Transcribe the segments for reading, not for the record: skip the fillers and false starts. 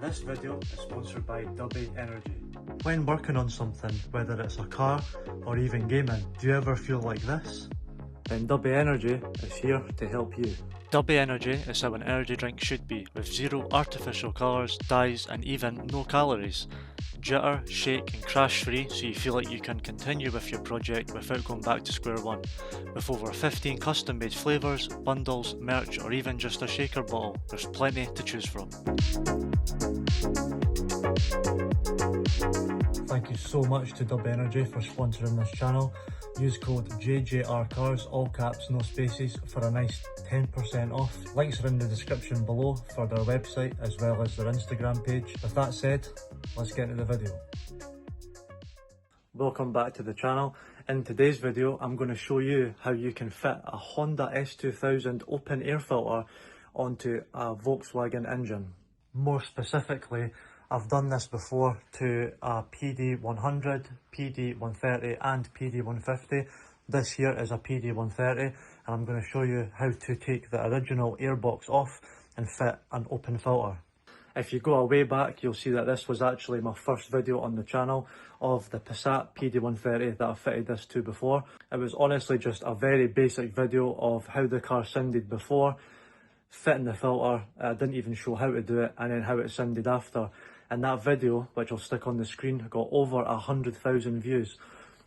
This video is sponsored by Dubby Energy. When working on something, whether it's a car or even gaming, do you ever feel like this? Then Dubby Energy is here to help you. Dubby Energy is how an energy drink should be, with zero artificial colours, dyes and even no calories. Jitter, shake and crash free, so you feel like you can continue with your project without going back to square one. With over 15 custom made flavours, bundles, merch or even just a shaker bottle, there's plenty to choose from. Thank you so much to Dub Energy for sponsoring this channel. Use code JJRCars, all caps, no spaces, for a nice 10% off. Links are in the description below for their website as well as their Instagram page. With that said, let's get into the video. Welcome back to the channel. In today's video, I'm going to show you how you can fit a Honda S2000 open air filter onto a Volkswagen engine. More specifically, I've done this before to a PD100, PD130 and PD150. This here is a PD130 and I'm going to show you how to take the original airbox off and fit an open filter. If you go a way back, you'll see that this was actually my first video on the channel of the Passat PD130 that I fitted this to before. It was honestly just a very basic video of how the car sounded before, fitting the filter. I didn't even show how to do it and then how it sounded after. And that video, which I'll stick on the screen, got over 100,000 views.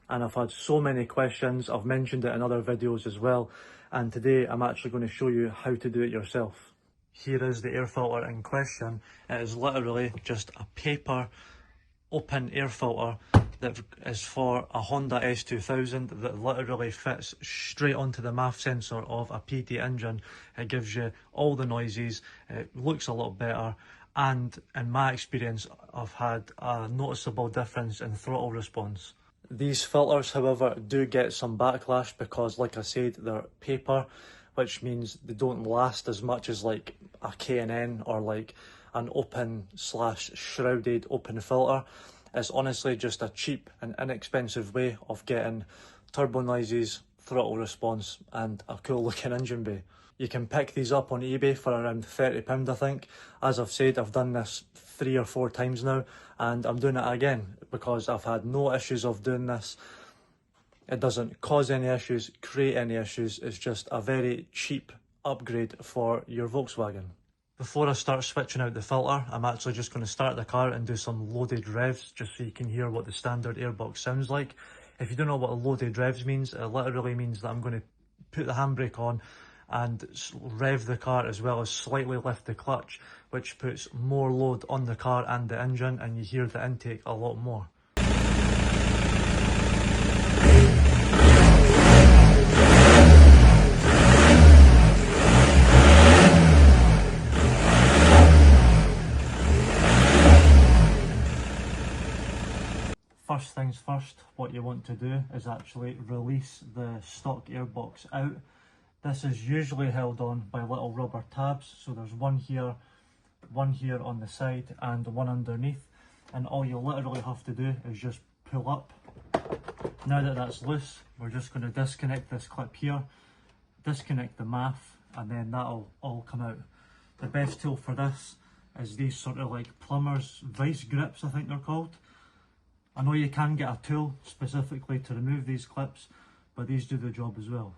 And I've had so many questions. I've mentioned it in other videos as well. And today I'm actually going to show you how to do it yourself. Here is the air filter in question. It is literally just a paper open air filter that is for a Honda S2000 that literally fits straight onto the MAF sensor of a PD engine. It gives you all the noises, it looks a lot better, and in my experience I've had a noticeable difference in throttle response. These filters, however, do get some backlash because, like I said, they're paper, which means they don't last as much as like a K&N or like an open slash shrouded open filter. It's honestly just a cheap and inexpensive way of getting turbo noises, throttle response and a cool looking engine bay. You can pick these up on eBay for around £30 I think. As I've said, I've done this 3 or 4 times now and I'm doing it again because I've had no issues of doing this. It doesn't cause any issues, create any issues. It's just a very cheap upgrade for your Volkswagen. Before I start switching out the filter, I'm actually just going to start the car and do some loaded revs just so you can hear what the standard airbox sounds like. If you don't know what a loaded revs means, it literally means that I'm going to put the handbrake on and rev the car as well as slightly lift the clutch, which puts more load on the car and the engine and you hear the intake a lot more. First things first, what you want to do is actually release the stock airbox out. This is usually held on by little rubber tabs, so there's one here on the side and one underneath, and all you literally have to do is just pull up. Now that that's loose, we're just going to disconnect this clip here, disconnect the MAF, and then that'll all come out. The best tool for this is these sort of like plumber's vice grips, I think they're called. I know you can get a tool specifically to remove these clips, but these do the job as well.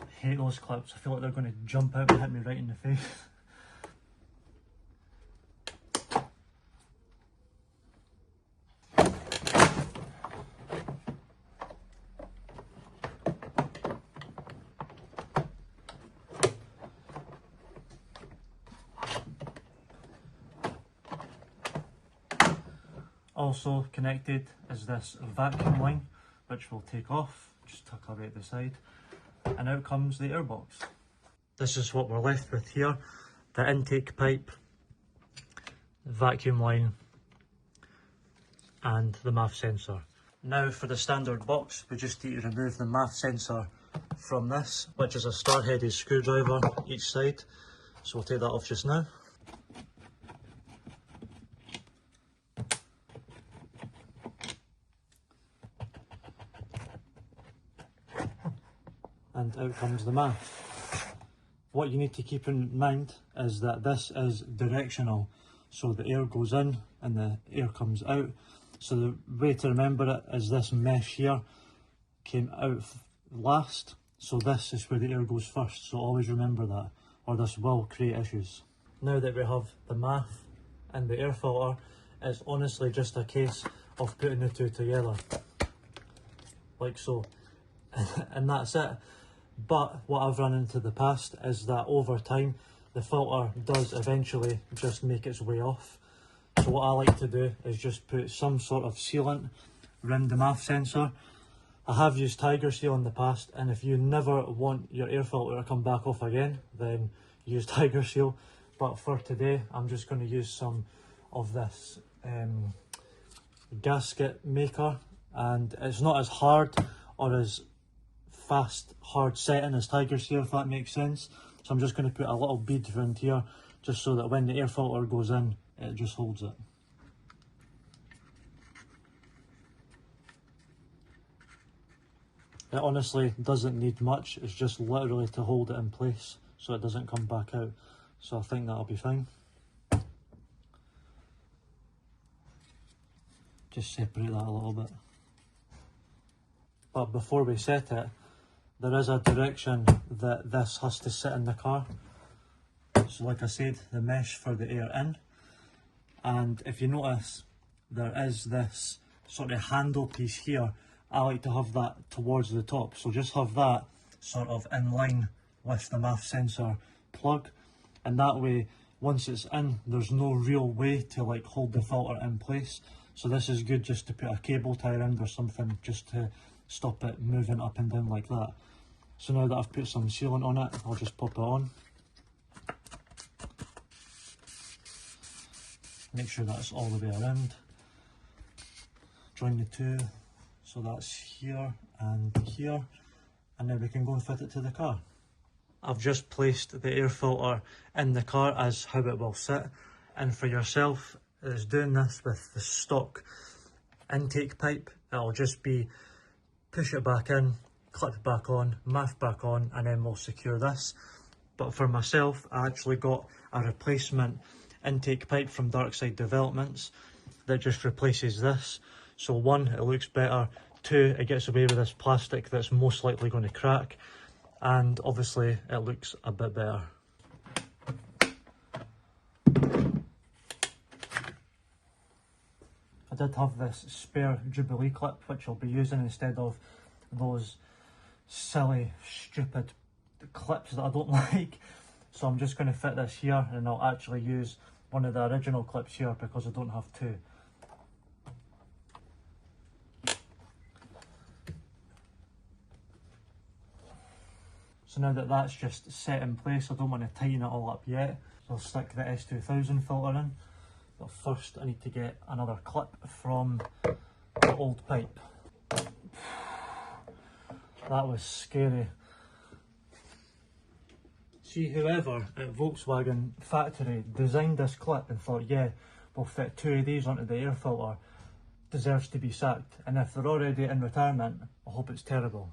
I hate those clips, I feel like they're going to jump out and hit me right in the face. Also connected is this vacuum line, which we'll take off, just tuck away at the side, and out comes the airbox. This is what we're left with here: the intake pipe, the vacuum line and the MAF sensor. Now for the standard box, we just need to remove the MAF sensor from this, which is a star-headed screwdriver each side, so we'll take that off just now. And out comes the MAF. what you need to keep in mind is that this is directional. So the air goes in and the air comes out. So the way to remember it is this mesh here came out last. So this is where the air goes first. So always remember that, or this will create issues. Now that we have the MAF and the air filter, it's honestly just a case of putting the two together, like so, and that's it. But what I've run into the past is that over time the filter does eventually just make its way off. So what I like to do is just put some sort of sealant around the MAF sensor. I have used Tiger Seal in the past, and if you never want your air filter to come back off again, then use Tiger Seal. But for today I'm just going to use some of this gasket maker, and it's not as hard or as fast hard setting as Tiger Seal, if that makes sense. So I'm just going to put a little bead around here just so that when the air filter goes in, it just holds it. It honestly doesn't need much, it's just literally to hold it in place so it doesn't come back out. So I think that'll be fine. Just separate that a little bit. But before we set it, there is a direction that this has to sit in the car. So like I said, the mesh for the air in. And if you notice, there is this sort of handle piece here. I like to have that towards the top. So just have that sort of in line with the MAF sensor plug. And that way, once it's in, there's no real way to like hold the filter in place. So this is good just to put a cable tie around or something just to stop it moving up and down like that. So now that I've put some sealant on it, I'll just pop it on. Make sure that's all the way around. Join the two, so that's here and here, and then we can go and fit it to the car. I've just placed the air filter in the car as how it will sit, and for yourself is doing this with the stock intake pipe. It'll just be push it back in, clip back on, MAF back on, and then we'll secure this. But for myself, I actually got a replacement intake pipe from Darkside Developments that just replaces this. So one, it looks better, two, it gets away with this plastic that's most likely going to crack, and obviously it looks a bit better. I did have this spare Jubilee clip which I'll be using instead of those silly, stupid clips that I don't like. So I'm just going to fit this here, and I'll actually use one of the original clips here because I don't have two. So now that that's just set in place, I don't want to tighten it all up yet. So I'll stick the S2000 filter in. But first I need to get another clip from the old pipe. That was scary. See, whoever at Volkswagen factory designed this clip and thought, yeah, we'll fit two of these onto the air filter, deserves to be sacked. And if they're already in retirement, I hope it's terrible.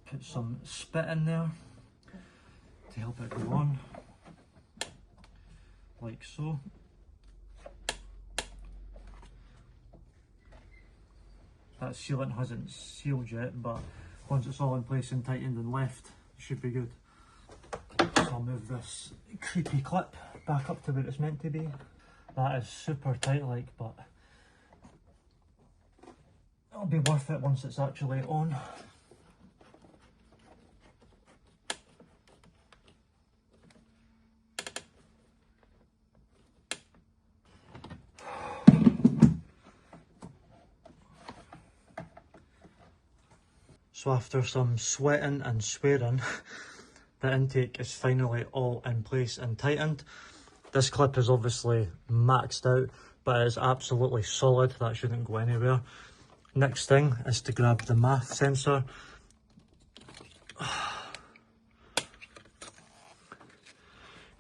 Put some spit in there to help it go on, like so. That sealant hasn't sealed yet, but once it's all in place and tightened and left, it should be good. So I'll move this creepy clip back up to where it's meant to be. That is super tight like, but it'll be worth it once it's actually on. So after some sweating and swearing, the intake is finally all in place and tightened. This clip is obviously maxed out, but it is absolutely solid. That shouldn't go anywhere. Next thing is to grab the MAF sensor.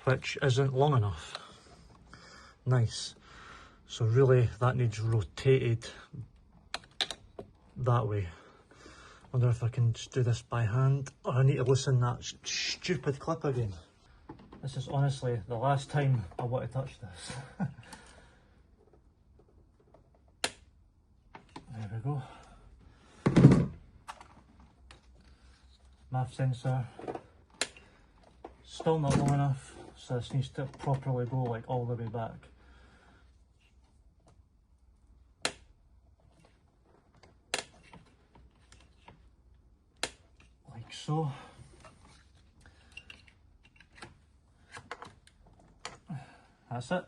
which isn't long enough. Nice. So really that needs rotated that way. Wonder if I can just do this by hand, or I need to loosen that stupid clip again. This is honestly the last time I want to touch this. There we go. MAF sensor. Still not long enough, so this needs to properly go like all the way back. Like so. That's it.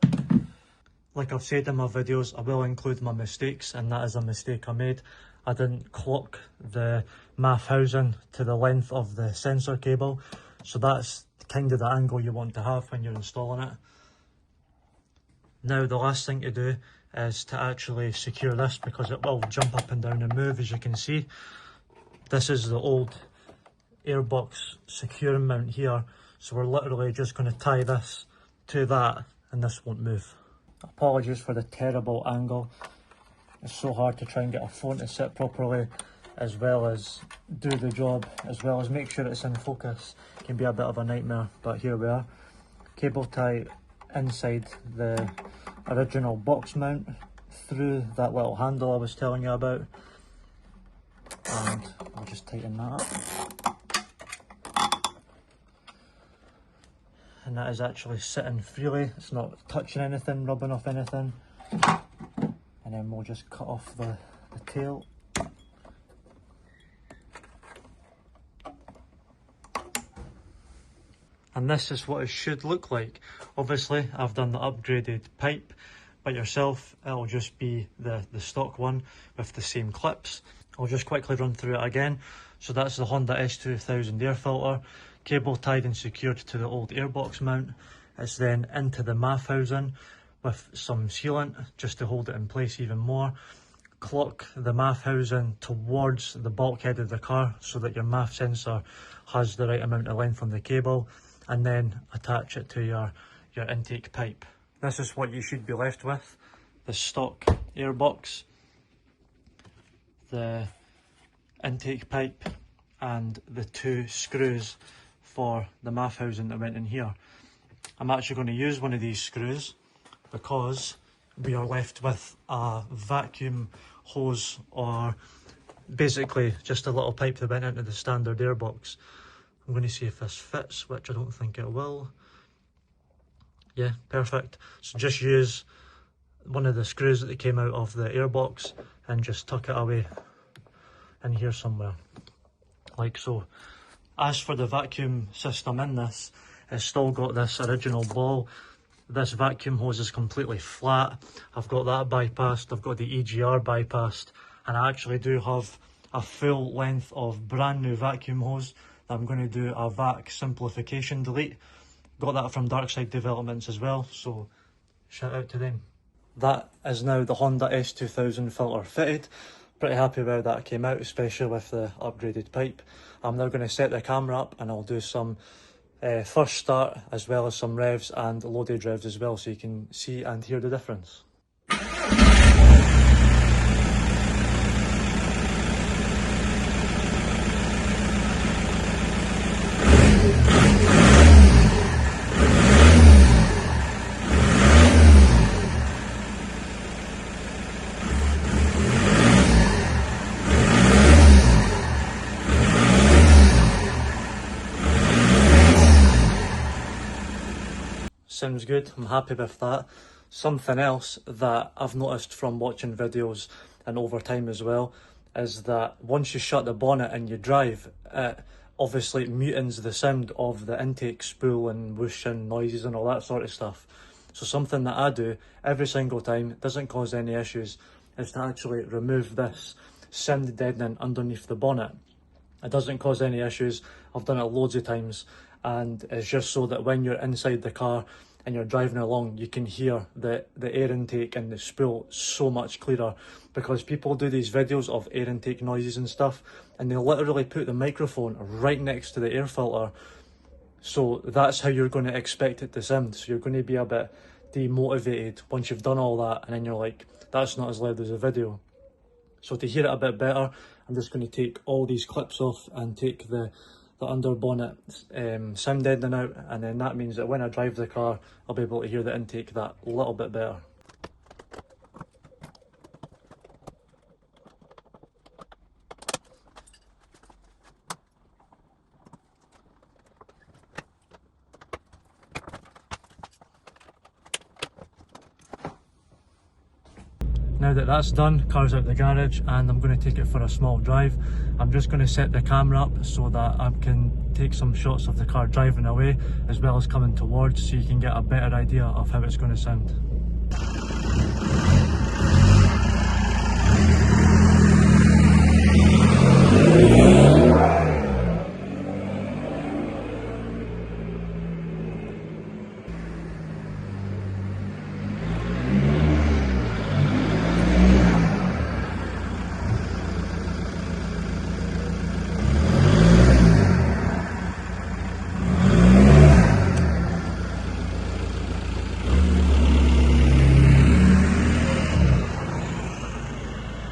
Like I've said in my videos, I will include my mistakes, and that is a mistake I made. I didn't clock the MAF housing to the length of the sensor cable, so that's kind of the angle you want to have when you're installing it. Now the last thing to do is to actually secure this, because it will jump up and down and move, as you can see. This is the old airbox securing mount here, so we're literally just going to tie this to that and this won't move. Apologies for the terrible angle. It's so hard to try and get a phone to sit properly, as well as do the job, as well as make sure it's in focus. It can be a bit of a nightmare, but here we are. Cable tie inside the original box mount through that little handle I was telling you about, and I'll just tighten that up. And that is actually sitting freely, it's not touching anything, rubbing off anything. And then we'll just cut off the tail. And this is what it should look like. Obviously I've done the upgraded pipe, but yourself it'll just be the stock one with the same clips. I'll just quickly run through it again. So that's the Honda S2000 air filter, cable tied and secured to the old airbox mount. It's then into the MAF housing with some sealant just to hold it in place even more. Clock the MAF housing towards the bulkhead of the car so that your MAF sensor has the right amount of length on the cable, and then attach it to your intake pipe. This is what you should be left with: the stock airbox, the intake pipe, and the two screws for the MAF housing that went in here. I'm actually going to use one of these screws because we are left with a vacuum hose, or basically just a little pipe that went into the standard airbox. I'm going to see if this fits, which I don't think it will. Yeah, perfect. So just use one of the screws that came out of the airbox and just tuck it away in here somewhere, like so. As for the vacuum system in this, it's still got this original ball. This vacuum hose is completely flat. I've got that bypassed, I've got the EGR bypassed, and I actually do have a full length of brand new vacuum hose that I'm going to do a vac simplification delete. Got that from Darkside Developments as well, so shout out to them. That is now the Honda S2000 filter fitted. Pretty happy with how that came out, especially with the upgraded pipe. I'm now going to set the camera up and I'll do some first start as well as some revs and loaded revs as well, so you can see and hear the difference. Sounds good, I'm happy with that. Something else that I've noticed from watching videos and over time as well is that once you shut the bonnet and you drive, it obviously mutants the sound of the intake spool and whoosh and noises and all that sort of stuff. So something that I do every single time, doesn't cause any issues, is to actually remove this sound deadening underneath the bonnet. It doesn't cause any issues, I've done it loads of times, and it's just so that when you're inside the car and you're driving along, you can hear the air intake and the spool so much clearer, because people do these videos of air intake noises and stuff, and they literally put the microphone right next to the air filter, So that's how you're going to expect it to sound. So you're going to be a bit demotivated once you've done all that, and then you're like, that's not as loud as the video. So to hear it a bit better, I'm just going to take all these clips off and take the under bonnet sound deadening out, and then that means that when I drive the car, I'll be able to hear the intake that little bit better. Now that that's done, car's out the garage and I'm going to take it for a small drive. I'm just going to set the camera up so that I can take some shots of the car driving away as well as coming towards, so you can get a better idea of how it's going to sound.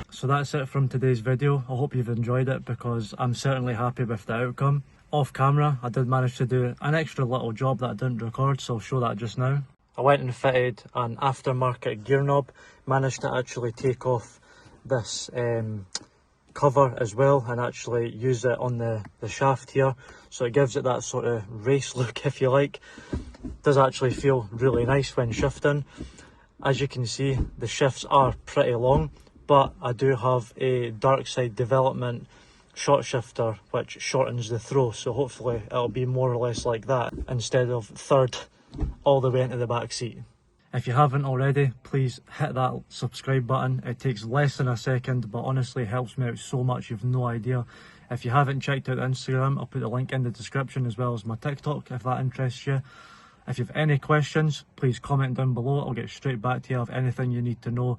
So that's it from today's video. I hope you've enjoyed it, because I'm certainly happy with the outcome. Off camera, I did manage to do an extra little job that I didn't record, so I'll show that just now. I went and fitted an aftermarket gear knob, managed to actually take off this cover as well and actually use it on the shaft here, so it gives it that sort of race look, if you like. It does actually feel really nice when shifting. As you can see, the shifts are pretty long, but I do have a dark side development short shifter which shortens the throw, so hopefully it'll be more or less like that instead of third all the way into the back seat. If you haven't already, please hit that subscribe button. It takes less than a second, but honestly helps me out so much you've no idea. If you haven't checked out Instagram, I'll put the link in the description as well as my TikTok if that interests you. If you have any questions, please comment down below. I'll get straight back to you of anything you need to know.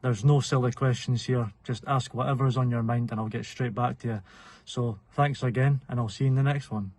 There's no silly questions here, just ask whatever's on your mind and I'll get straight back to you. So thanks again, and I'll see you in the next one.